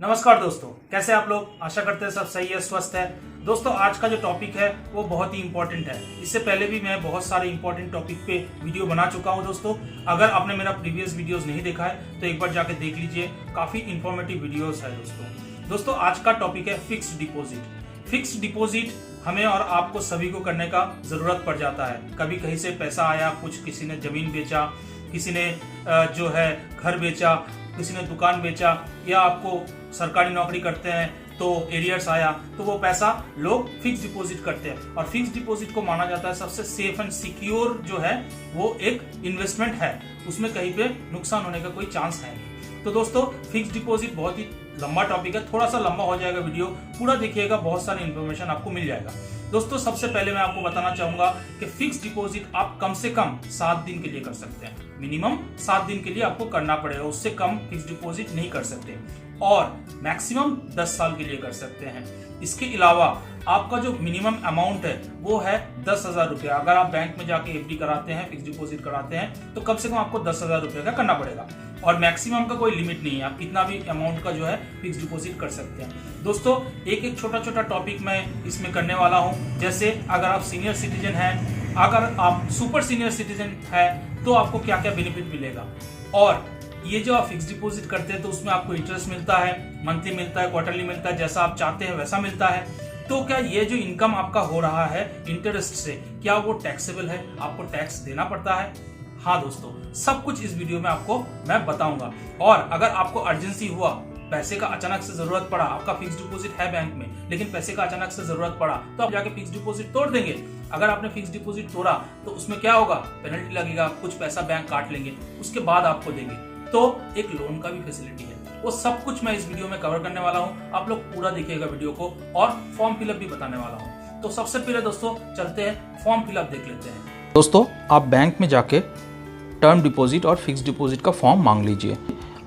नमस्कार दोस्तों, कैसे आप लोग? आशा करते हैं सब सही है, स्वस्थ है। दोस्तों, आज का जो टॉपिक है वो बहुत ही इंपॉर्टेंट है। इससे पहले भी मैं बहुत सारे इंपॉर्टेंट टॉपिक पे वीडियो बना चुका हूं दोस्तों। अगर आपने मेरा प्रीवियस वीडियोस नहीं देखा है तो एक बार जाके देख लीजिए, काफी इंफॉर्मेटिव वीडियोस है दोस्तों। आज का टॉपिक है फिक्स्ड डिपॉजिट। फिक्स्ड डिपॉजिट हमें और आपको सभी को करने का जरूरत पड़ जाता है। कभी कहीं से पैसा आया, कुछ किसी ने जमीन बेचा, किसी ने जो है घर बेचा, किसी ने दुकान बेचा, या आपको सरकारी नौकरी करते हैं तो एरियर्स आया, तो वो पैसा लोग फिक्स डिपॉजिट करते हैं। और फिक्स डिपॉजिट को माना जाता है सबसे सेफ एंड सिक्योर जो है वो एक इन्वेस्टमेंट है, उसमें कहीं पे नुकसान होने का कोई चांस है नहीं। तो दोस्तों, फिक्स डिपॉजिट बहुत ही लंबा टॉपिक है, थोड़ा सा लंबा हो जाएगा वीडियो, पूरा देखिएगा, बहुत सारी इन्फॉर्मेशन आपको मिल जाएगा। दोस्तों, सबसे पहले मैं आपको बताना चाहूंगा कि फिक्स डिपॉजिट आप कम से कम 7 दिन के लिए कर सकते हैं। मिनिमम 7 दिन के लिए आपको करना पड़ेगा, उससे कम फिक्स डिपॉजिट नहीं कर सकते। और मैक्सिमम 10 साल के लिए कर सकते हैं। इसके अलावा आपका जो मिनिमम अमाउंट है वो है 10,000 रुपया। अगर आप बैंक में जाके एफडी कराते हैं, फिक्स डिपॉजिट कराते हैं, तो कम से कम आपको 10,000 रुपये का करना पड़ेगा। और मैक्सिमम का कोई लिमिट नहीं है, आप कितना भी अमाउंट का जो है फिक्स डिपॉजिट कर सकते हैं। दोस्तों, एक एक छोटा छोटा टॉपिक मैं इसमें करने वाला हूं। जैसे अगर आप सीनियर सिटीजन हैं, अगर आप सुपर सीनियर सिटीजन है, तो आपको क्या क्या बेनिफिट मिलेगा। और ये जो आप फिक्स डिपॉजिट करते हैं तो उसमें आपको इंटरेस्ट मिलता है, मंथली मिलता है, क्वार्टरली मिलता है, जैसा आप चाहते हैं वैसा मिलता है। तो क्या ये जो इनकम आपका हो रहा है इंटरेस्ट से, क्या वो टैक्सेबल है? आपको टैक्स देना पड़ता है? हाँ दोस्तों, सब कुछ इस वीडियो में आपको मैं बताऊंगा। और अगर आपको अर्जेंसी हुआ, पैसे का अचानक से जरूरत पड़ा, आपका फिक्स डिपॉजिट है बैंक में लेकिन पैसे का अचानक से जरूरत पड़ा, तो आप जाके फिक्स डिपॉजिट तोड़ देंगे। अगर आपने फिक्स डिपॉजिट तोड़ा तो उसमें क्या होगा? पेनल्टी लगेगा, कुछ पैसा बैंक काट लेंगे, उसके बाद आपको देंगे। तो एक लोन का भी फैसिलिटी है, वो सब कुछ मैं इस वीडियो में कवर करने वाला हूँ। आप लोग पूरा देखिएगा वीडियो को, और फॉर्म फिलअप भी बताने वाला हूँ। तो सबसे पहले दोस्तों चलते हैं, फॉर्म फिलअप देख लेते हैं। दोस्तों, आप बैंक में जाके टर्म डिपॉजिट और फिक्स डिपॉजिट का फॉर्म मांग लीजिए।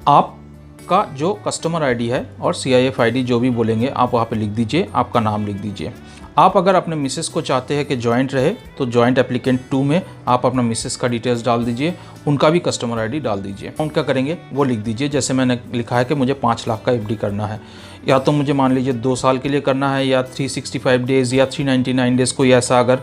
आपका जो कस्टमर आईडी है और CIF आईडी जो भी बोलेंगे आप वहाँ पे लिख दीजिए, आपका नाम लिख दीजिए। आप अगर अपने मिसेस को चाहते हैं कि जॉइंट रहे तो जॉइंट एप्लीकेंट 2 में आप अपना मिसेस का डिटेल्स डाल दीजिए, उनका भी कस्टमर आईडी डाल दीजिए। उनका करेंगे वो लिख दीजिए। जैसे मैंने लिखा है कि मुझे 5 लाख का FD करना है, या तो मुझे मान लीजिए 2 साल के लिए करना है, या 365 डेज़ या 399 डेज़, कोई ऐसा अगर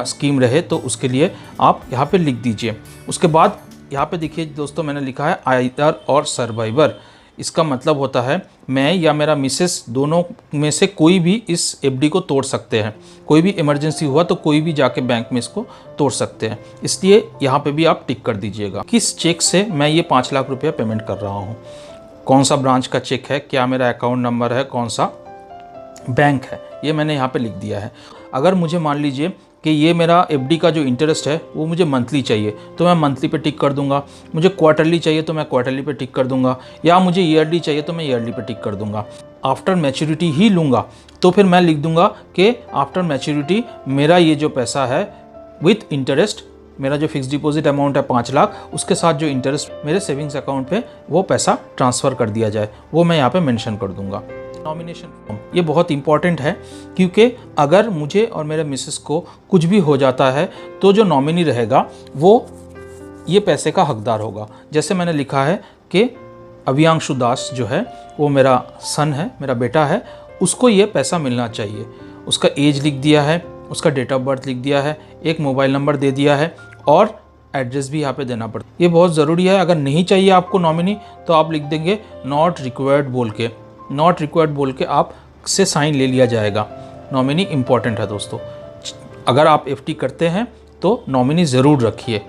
स्कीम रहे तो उसके लिए आप यहाँ पे लिख दीजिए। उसके बाद यहाँ पे देखिए दोस्तों, मैंने लिखा है आइदर और सर्वाइवर। इसका मतलब होता है मैं या मेरा मिसेस दोनों में से कोई भी इस FD को तोड़ सकते हैं। कोई भी इमरजेंसी हुआ तो कोई भी जाके बैंक में इसको तोड़ सकते हैं, इसलिए यहाँ पे भी आप टिक कर दीजिएगा। किस चेक से मैं ये 5 लाख रुपया पेमेंट कर रहा हूँ, कौन सा ब्रांच का चेक है, क्या मेरा अकाउंट नंबर है, कौन सा बैंक है, ये मैंने यहाँ पे लिख दिया है। अगर मुझे मान लीजिए कि ये मेरा FD का जो इंटरेस्ट है वो मुझे मंथली चाहिए तो मैं मंथली पे टिक कर दूंगा, मुझे क्वार्टरली चाहिए तो मैं क्वार्टरली पे टिक कर दूंगा, या मुझे ईयरली चाहिए तो मैं ईयरली पे टिक कर दूंगा। आफ्टर मैच्योरिटी ही लूँगा तो फिर मैं लिख दूंगा कि आफ्टर मैच्योरिटी मेरा ये जो पैसा है विथ इंटरेस्ट, मेरा जो फिक्स डिपॉजिट अमाउंट है 5 लाख, उसके साथ जो इंटरेस्ट मेरे सेविंग्स अकाउंट पे वो पैसा ट्रांसफ़र कर दिया जाए, वो मैं यहाँ पे मेंशन कर दूंगा। नॉमिनेशन फॉर्म ये बहुत इंपॉर्टेंट है, क्योंकि अगर मुझे और मेरे मिसेस को कुछ भी हो जाता है तो जो नॉमिनी रहेगा वो ये पैसे का हकदार होगा। जैसे मैंने लिखा है कि अभियांशु दास जो है वो मेरा सन है, मेरा बेटा है, उसको ये पैसा मिलना चाहिए। उसका एज लिख दिया है, उसका डेट ऑफ बर्थ लिख दिया है, एक मोबाइल नंबर दे दिया है, और एड्रेस भी यहाँ पे देना पड़ता है। ये बहुत ज़रूरी है। अगर नहीं चाहिए आपको नॉमिनी तो आप लिख देंगे नॉट रिक्वायर्ड बोल के, नॉट रिक्वायर्ड बोल के आप से साइन ले लिया जाएगा। नॉमिनी इंपॉर्टेंट है दोस्तों। अगर आप FD करते हैं तो नॉमिनी ज़रूर रखिए।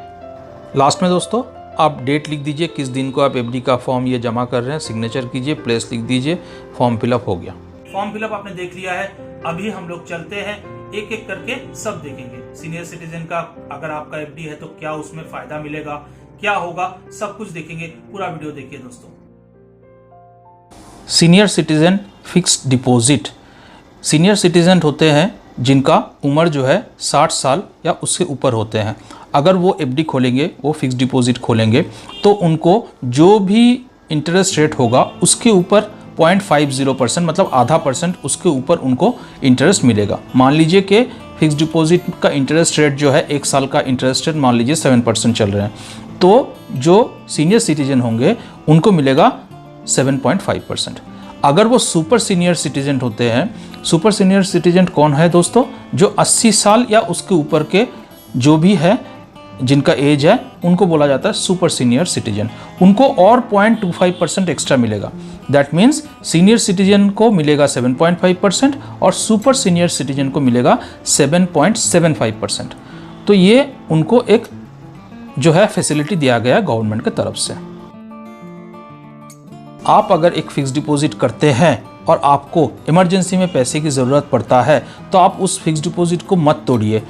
लास्ट में दोस्तों आप डेट लिख दीजिए, किस दिन को आप FD का फॉर्म ये जमा कर रहे हैं, सिग्नेचर कीजिए, प्लेस लिख दीजिए, फॉर्म फिलअप हो गया। फॉर्म फिलअप आपने देख लिया है। अभी हम लोग चलते हैं, एक एक करके सब देखेंगे। सीनियर सिटीजन का अगर आपका FD है तो क्या उसमें फायदा मिलेगा, क्या होगा, सब कुछ देखेंगे। पूरा वीडियो देखिए दोस्तों। Senior citizen fixed deposit. Senior citizen होते हैं जिनका उम्र जो है 60 साल या उससे ऊपर होते हैं। अगर वो FD खोलेंगे, वो फिक्स्ड डिपॉजिट खोलेंगे, तो उनको जो भी इंटरेस्ट रेट होगा उसके ऊपर 0.50% मतलब आधा % उसके ऊपर उनको इंटरेस्ट मिलेगा। मान लीजिए कि फिक्स्ड डिपॉजिट का इंटरेस्ट रेट जो है 1 साल का इंटरेस्ट रेट मान लीजिए 7% चल रहे हैं, तो जो सीनियर सिटीजन होंगे उनको मिलेगा 7.5%। अगर वो सुपर सीनियर सिटीजन होते हैं, सुपर सीनियर सिटीजन कौन है दोस्तों? जो 80 साल या उसके ऊपर के जो भी है, जिनका एज है, उनको बोला जाता है सुपर सीनियर सिटीजन। उनको और 0.25% एक्स्ट्रा मिलेगा। दैट मीन्स सीनियर सिटीजन को मिलेगा 7.5% और सुपर सीनियर सिटीजन को मिलेगा 7.75%। तो ये उनको एक जो है फैसिलिटी दिया गया है गवर्नमेंट की तरफ से। आप अगर एक फिक्स डिपॉजिट करते हैं और आपको इमरजेंसी में पैसे की ज़रूरत पड़ता है तो आप उस फिक्स डिपॉजिट को मत तोड़िए।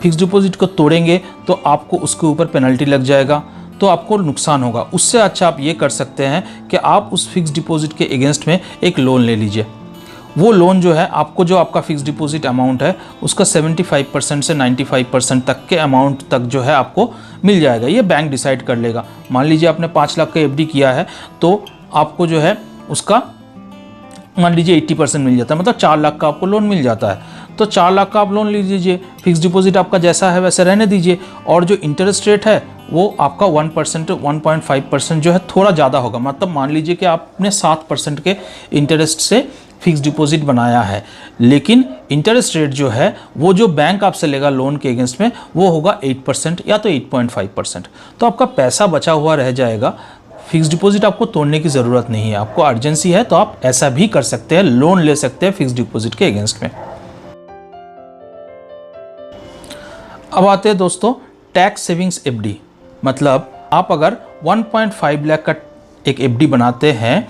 फिक्स डिपॉजिट को तोड़ेंगे तो आपको उसके ऊपर पेनल्टी लग जाएगा, तो आपको नुकसान होगा। उससे अच्छा आप ये कर सकते हैं कि आप उस फिक्स डिपॉजिट के अगेंस्ट में एक लोन ले लीजिए। वो लोन जो है आपको, जो आपका फिक्स डिपॉजिट अमाउंट है उसका 75% से 95% तक के अमाउंट तक जो है आपको मिल जाएगा। ये बैंक डिसाइड कर लेगा। मान लीजिए आपने 5 लाख का एफडी किया है तो आपको जो है उसका मान लीजिए 80% मिल जाता है, मतलब 4 लाख का आपको लोन मिल जाता है। तो 4 लाख का आप लोन ले लीजिए, फिक्स डिपॉजिट आपका जैसा है वैसे रहने दीजिए, और जो इंटरेस्ट रेट है वो आपका 1% 1.5% जो है थोड़ा ज़्यादा होगा। मतलब मान लीजिए कि आपने 7% के इंटरेस्ट से फिक्स डिपॉजिट बनाया है, लेकिन इंटरेस्ट रेट जो है वो जो बैंक आपसे लेगा लोन के अगेंस्ट में वो होगा 8% या तो 8.5%। तो आपका पैसा बचा हुआ रह जाएगा। फिक्स डिपॉजिट आपको तोड़ने की ज़रूरत नहीं है। आपको अर्जेंसी है तो आप ऐसा भी कर सकते हैं, लोन ले सकते हैं फिक्स डिपॉजिट के अगेंस्ट में। अब आते हैं दोस्तों टैक्स सेविंग्स एफडी। मतलब आप अगर 1.5 लाख का एक एफडी बनाते हैं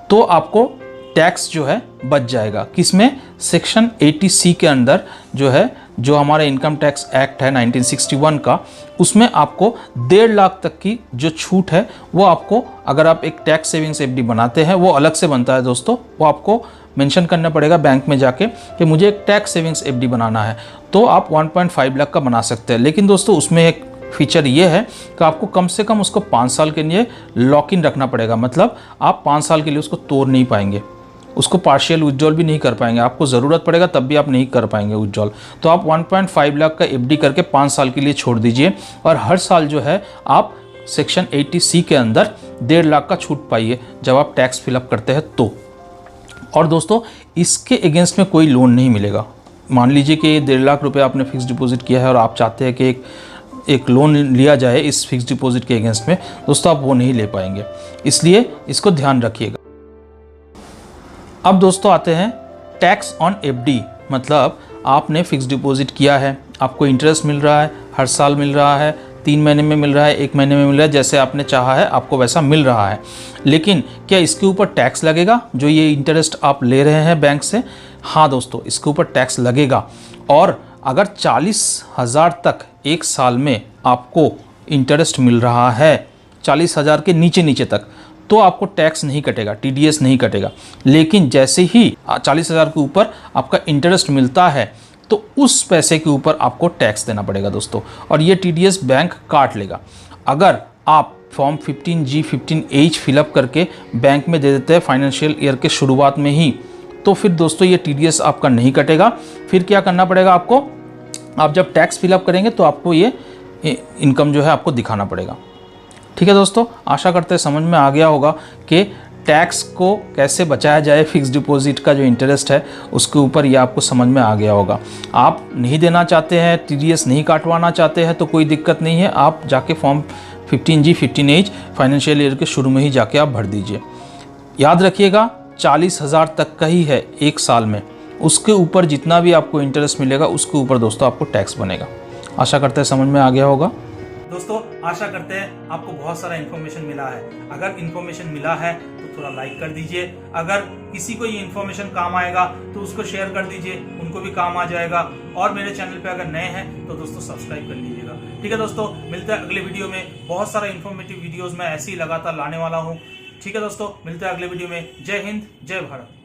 तो आपको टैक्स जो है बच जाएगा। किसमें? सेक्शन 80C के अंदर जो है, जो हमारा इनकम टैक्स एक्ट है 1961 का, उसमें आपको 1.5 लाख तक की जो छूट है वो आपको, अगर आप एक टैक्स सेविंग्स एफडी बनाते हैं, वो अलग से बनता है दोस्तों। वो आपको मेंशन करना पड़ेगा बैंक में जाके कि मुझे एक टैक्स सेविंग्स एफडी बनाना है, तो आप 1.5 लाख का बना सकते हैं। लेकिन दोस्तों उसमें एक फीचर ये है कि आपको कम से कम उसको 5 साल के लिए लॉक इन रखना पड़ेगा। मतलब आप 5 साल के लिए उसको तोड़ नहीं पाएंगे, उसको पार्शियल विड्रॉल भी नहीं कर पाएंगे। आपको ज़रूरत पड़ेगा तब भी आप नहीं कर पाएंगे विड्रॉल। तो आप 1.5 लाख का एफडी करके 5 साल के लिए छोड़ दीजिए, और हर साल जो है आप सेक्शन 80C के अंदर 1.5 लाख का छूट पाइए जब आप टैक्स फिलअप करते हैं तो। और दोस्तों इसके अगेंस्ट में कोई लोन नहीं मिलेगा। मान लीजिए कि 1.5 लाख रुपये आपने फिक्स डिपॉजिट किया है और आप चाहते हैं कि एक लोन लिया जाए इस फिक्स डिपॉजिट के अगेंस्ट में, दोस्तों आप वो नहीं ले पाएंगे। इसलिए इसको ध्यान रखिएगा। अब दोस्तों आते हैं टैक्स ऑन एफडी। मतलब आपने फिक्स डिपॉजिट किया है, आपको इंटरेस्ट मिल रहा है, हर साल मिल रहा है, 3 महीने में मिल रहा है, 1 महीने में मिल रहा है, जैसे आपने चाहा है आपको वैसा मिल रहा है। लेकिन क्या इसके ऊपर टैक्स लगेगा जो ये इंटरेस्ट आप ले रहे हैं बैंक से? हाँ दोस्तों, इसके ऊपर टैक्स लगेगा। और अगर 40,000 तक एक साल में आपको इंटरेस्ट मिल रहा है, 40,000 के नीचे तक, तो आपको टैक्स नहीं कटेगा, टीडीएस नहीं कटेगा। लेकिन जैसे ही 40,000 के ऊपर आपका इंटरेस्ट मिलता है तो उस पैसे के ऊपर आपको टैक्स देना पड़ेगा दोस्तों, और ये टीडीएस बैंक काट लेगा। अगर आप फॉर्म 15G 15H फिलअप करके बैंक में दे देते हैं फाइनेंशियल ईयर के शुरुआत में ही, तो फिर दोस्तों ये टीडीएस आपका नहीं कटेगा। फिर क्या करना पड़ेगा आपको? आप जब टैक्स फिलअप करेंगे तो आपको ये इनकम जो है आपको दिखाना पड़ेगा। ठीक है दोस्तों, आशा करते हैं समझ में आ गया होगा कि टैक्स को कैसे बचाया जाए। फिक्स डिपॉजिट का जो इंटरेस्ट है उसके ऊपर ये आपको समझ में आ गया होगा। आप नहीं देना चाहते हैं, टीडीएस नहीं काटवाना चाहते हैं तो कोई दिक्कत नहीं है, आप जाके form 15G 15H financial year के शुरू में ही जाके आप भर दीजिए। याद रखिएगा 40,000 तक का ही है एक साल में, उसके ऊपर जितना भी आपको इंटरेस्ट मिलेगा उसके ऊपर दोस्तों आपको टैक्स बनेगा। आशा करते हैं समझ में आ गया होगा। दोस्तों आशा करते हैं आपको बहुत सारा इन्फॉर्मेशन मिला है। अगर इन्फॉर्मेशन मिला है तो थोड़ा लाइक कर दीजिए। अगर किसी को ये इन्फॉर्मेशन काम आएगा तो उसको शेयर कर दीजिए, उनको भी काम आ जाएगा। और मेरे चैनल पे अगर नए हैं तो दोस्तों सब्सक्राइब कर लीजिएगा। ठीक है दोस्तों, मिलते हैं अगले वीडियो में। बहुत सारा इन्फॉर्मेटिव वीडियोस मैं ऐसे ही लगातार लाने वाला हूँ। ठीक है दोस्तों, मिलते हैं अगले वीडियो में। जय हिंद, जय भारत।